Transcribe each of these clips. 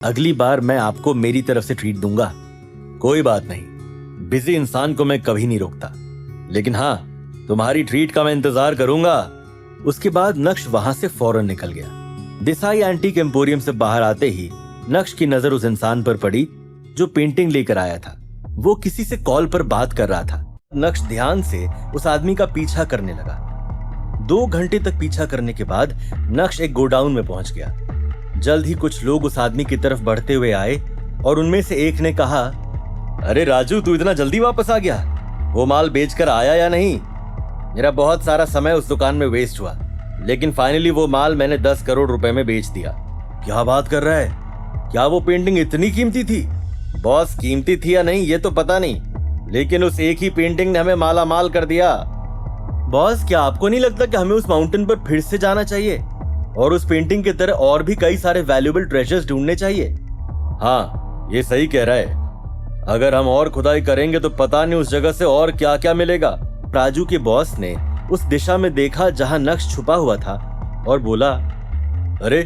अगली बार मैं आपको मेरी तरफ से ट्रीट दूंगा। कोई बात नहीं, बिजी इंसान को मैं कभी नहीं रोकता, लेकिन हाँ, तुम्हारी ट्रीट का मैं इंतजार करूंगा। उसके बाद नक्श वहां से फौरन निकल गया। देसाई एंटीक एम्पोरियम से बाहर आते ही नक्श की नजर उस इंसान पर पड़ी जो पेंटिंग लेकर आया था। वो किसी से कॉल पर बात कर रहा था। नक्श ध्यान से उस आदमी का पीछा करने लगा। 2 घंटे तक पीछा करने के बाद नक्श एक गोडाउन में पहुंच गया। जल्द ही कुछ लोग उस आदमी की तरफ बढ़ते हुए आए और उनमें से एक ने कहा, अरे राजू, तू इतना जल्दी वापस आ गया? वो माल बेचकर आया या नहीं? मेरा बहुत सारा समय उस दुकान में वेस्ट हुआ, लेकिन फाइनली वो माल मैंने 10 करोड़ रुपए में बेच दिया। क्या बात कर रहा है? क्या वो पेंटिंग इतनी कीमती थी? बॉस, कीमती थी या नहीं ये तो पता नहीं, लेकिन उस एक ही पेंटिंग ने हमें माला माल कर दिया। बॉस, क्या आपको नहीं लगता कि हमें उस माउंटेन पर फिर से जाना चाहिए और उस पेंटिंग की तरह और भी कई सारे वैल्यूएबल ट्रेजर्स ढूंढने चाहिए? हाँ, ये सही कह रहा है। अगर हम और खुदाई करेंगे तो पता नहीं उस जगह से और क्या क्या मिलेगा। राजू के बॉस ने उस दिशा में देखा जहां नक्श छुपा हुआ था और बोला, अरे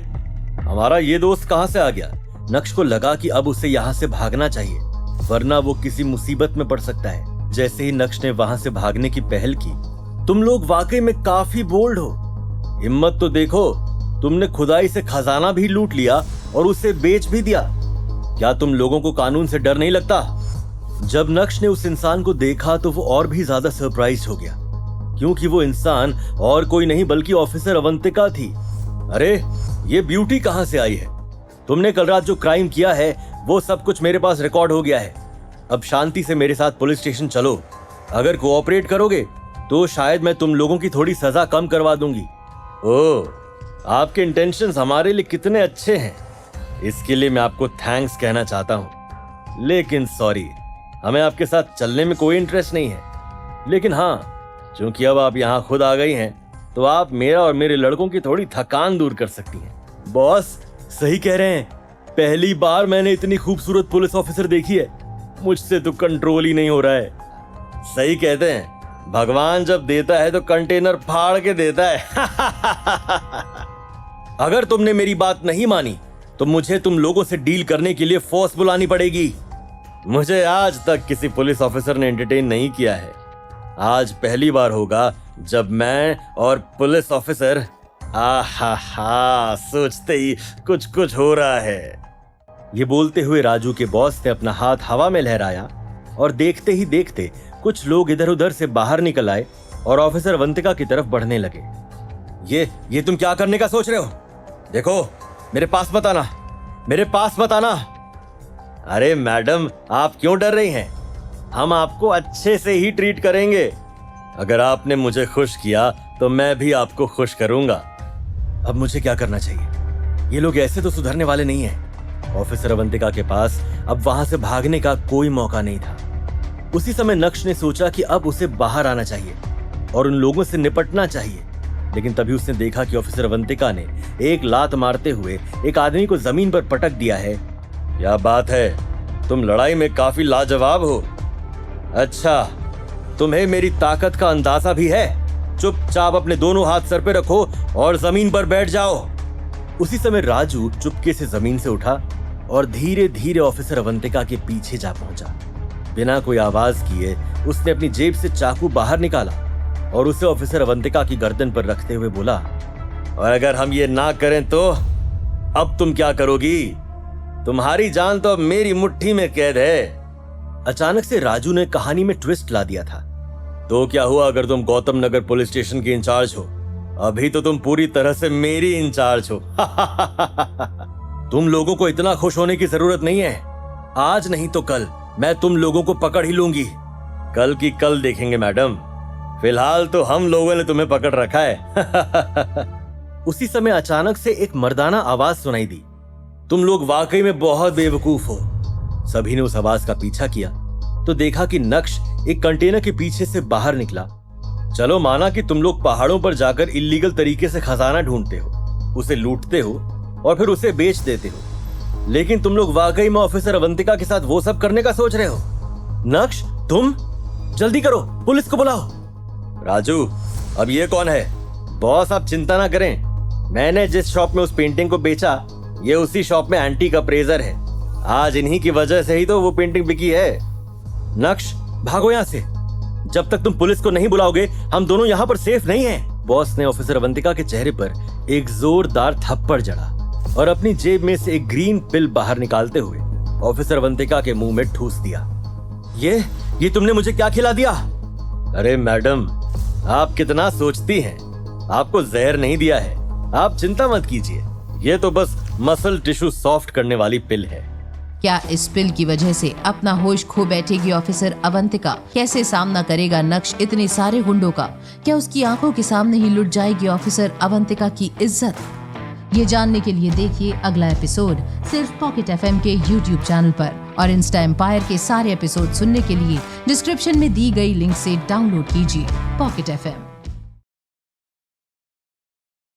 हमारा ये दोस्त कहां से आ गया? नक्श को लगा कि अब उसे यहां से भागना चाहिए, वरना वो किसी मुसीबत में पड़ सकता है। जैसे ही नक्श ने वहां से भागने की पहल की, तुम लोग वाकई में काफी बोल्ड हो। हिम्मत तो देखो, तुमने खुदाई से खजाना भी लूट लिया और उसे बेच भी दिया। क्या तुम लोगों को कानून से डर नहीं लगता? जब नक्श ने उस इंसान को देखा तो वो और भी ज्यादा सरप्राइज हो गया, क्योंकि वो इंसान और कोई नहीं बल्कि ऑफिसर अवंतिका थी। अरे, ये ब्यूटी कहां से आई है? तुमने कल रात जो क्राइम किया है वो सब कुछ मेरे पास रिकॉर्ड हो गया है। अब शांति से मेरे साथ पुलिस स्टेशन चलो। अगर कोऑपरेट करोगे तो शायद मैं तुम लोगों की थोड़ी सजा कम करवा दूंगी। ओह, आपके इंटेंशंस हमारे लिए कितने अच्छे हैं, इसके लिए मैं आपको थैंक्स कहना चाहता हूं, लेकिन सॉरी, हमें आपके साथ चलने में कोई इंटरेस्ट नहीं है। लेकिन हाँ, क्योंकि अब आप यहाँ खुद आ गई हैं तो आप मेरा और मेरे लड़कों की थोड़ी थकान दूर कर सकती हैं। बॉस, सही कह रहे हैं, पहली बार मैंने इतनी खूबसूरत पुलिस ऑफिसर देखी है। मुझसे तो कंट्रोल ही नहीं हो रहा है। सही कहते हैं, भगवान जब देता है तो कंटेनर फाड़ के देता है। अगर तुमने मेरी बात नहीं मानी तो मुझे तुम लोगों से डील करने के लिए फोर्स बुलानी पड़ेगी। मुझे आज तक किसी पुलिस ऑफिसर ने एंटरटेन नहीं किया है। आज पहली बार होगा जब मैं और पुलिस ऑफिसर, आहा, सोचते ही कुछ कुछ हो रहा है। ये बोलते हुए राजू के बॉस ने अपना हाथ हवा में लहराया और देखते ही देखते कुछ लोग इधर उधर से बाहर निकल आए और ऑफिसर अवंतिका की तरफ बढ़ने लगे। ये तुम क्या करने का सोच रहे हो? देखो, मेरे पास मत आना, मेरे पास मत आना। अरे मैडम, आप क्यों डर रही हैं? हम आपको अच्छे से ही ट्रीट करेंगे। अगर आपने मुझे खुश किया तो मैं भी आपको खुश करूंगा। अब मुझे क्या करना चाहिए? ये लोग ऐसे तो सुधरने वाले नहीं हैं। ऑफिसर अवंतिका के पास अब वहां से भागने का कोई मौका नहीं था। उसी समय नक्श ने सोचा कि अब उसे बाहर आना चाहिए और उन लोगों से निपटना चाहिए, लेकिन तभी उसने देखा कि ऑफिसर अवंतिका ने एक लात मारते हुए एक आदमी को जमीन पर पटक दिया है। क्या बात है, तुम लड़ाई में काफी लाजवाब हो। अच्छा, तुम्हें मेरी ताकत का अंदाजा भी है? चुपचाप अपने दोनों हाथ सर पे रखो और जमीन पर बैठ जाओ। उसी समय राजू चुपके से जमीन से उठा और धीरे धीरे ऑफिसर अवंतिका के पीछे जा पहुंचा। बिना कोई आवाज किए उसने अपनी जेब से चाकू बाहर निकाला और उसे ऑफिसर अवंतिका की गर्दन पर रखते हुए बोला, और अगर हम ये ना करें तो अब तुम क्या करोगी? तुम्हारी जान तो अब मेरी मुट्ठी में कैद है। अचानक से राजू ने कहानी में ट्विस्ट ला दिया था। तो क्या हुआ अगर तुम गौतम नगर पुलिस स्टेशन के इंचार्ज हो? अभी तो तुम पूरी तरह से मेरी इंचार्ज हो। तुम लोगों को इतना खुश होने की जरूरत नहीं है। आज नहीं तो कल मैं तुम लोगों को पकड़ ही लूंगी। कल की कल देखेंगे मैडम, फिलहाल तो हम लोगों ने तुम्हें पकड़ रखा है। उसी समय अचानक से एक मर्दाना आवाज सुनाई दी। तुम लोग वाकई में बहुत बेवकूफ हो। सभी ने उस आवाज का पीछा किया तो देखा कि नक्श एक कंटेनर के पीछे से बाहर निकला। चलो माना कि तुम लोग पहाड़ों पर जाकर इल्लीगल तरीके से खजाना ढूंढते हो, उसे लूटते हो और फिर उसे बेच देते हो, लेकिन तुम लोग वाकई में ऑफिसर अवंतिका के साथ वो सब करने का सोच रहे हो। नक्श, तुम जल्दी करो, पुलिस को बुलाओ। राजू, अब ये कौन है? बॉस, आप चिंता ना करें, मैंने जिस शॉप में उस पेंटिंग को बेचा ये उसी शॉप में एंटीक अप्रेजर है। आज इन्हीं की वजह से ही तो वो पेंटिंग बिकी है। नक्श, भागो यहाँ से। जब तक तुम पुलिस को नहीं बुलाओगे हम दोनों यहाँ पर सेफ नहीं हैं। बॉस ने ऑफिसर अवंतिका के चेहरे पर एक जोरदार थप्पड़ जड़ा और अपनी जेब में से एक ग्रीन पिल बाहर निकालते हुए ऑफिसर अवंतिका के मुंह में ठूस दिया। ये तुमने मुझे क्या खिला दिया? अरे मैडम, आप कितना सोचती हैं? आपको जहर नहीं दिया है, आप चिंता मत कीजिए। ये तो बस मसल टिश्यू सॉफ्ट करने वाली पिल है। क्या इस पिल की वजह से अपना होश खो बैठेगी ऑफिसर अवंतिका? कैसे सामना करेगा नक्श इतने सारे गुंडों का? क्या उसकी आंखों के सामने ही लुट जाएगी ऑफिसर अवंतिका की इज्जत? ये जानने के लिए देखिए अगला एपिसोड सिर्फ पॉकेट FM के YouTube चैनल पर। और इंस्टा एम्पायर के सारे एपिसोड सुनने के लिए डिस्क्रिप्शन में दी गई लिंक से डाउनलोड कीजिए पॉकेट FM।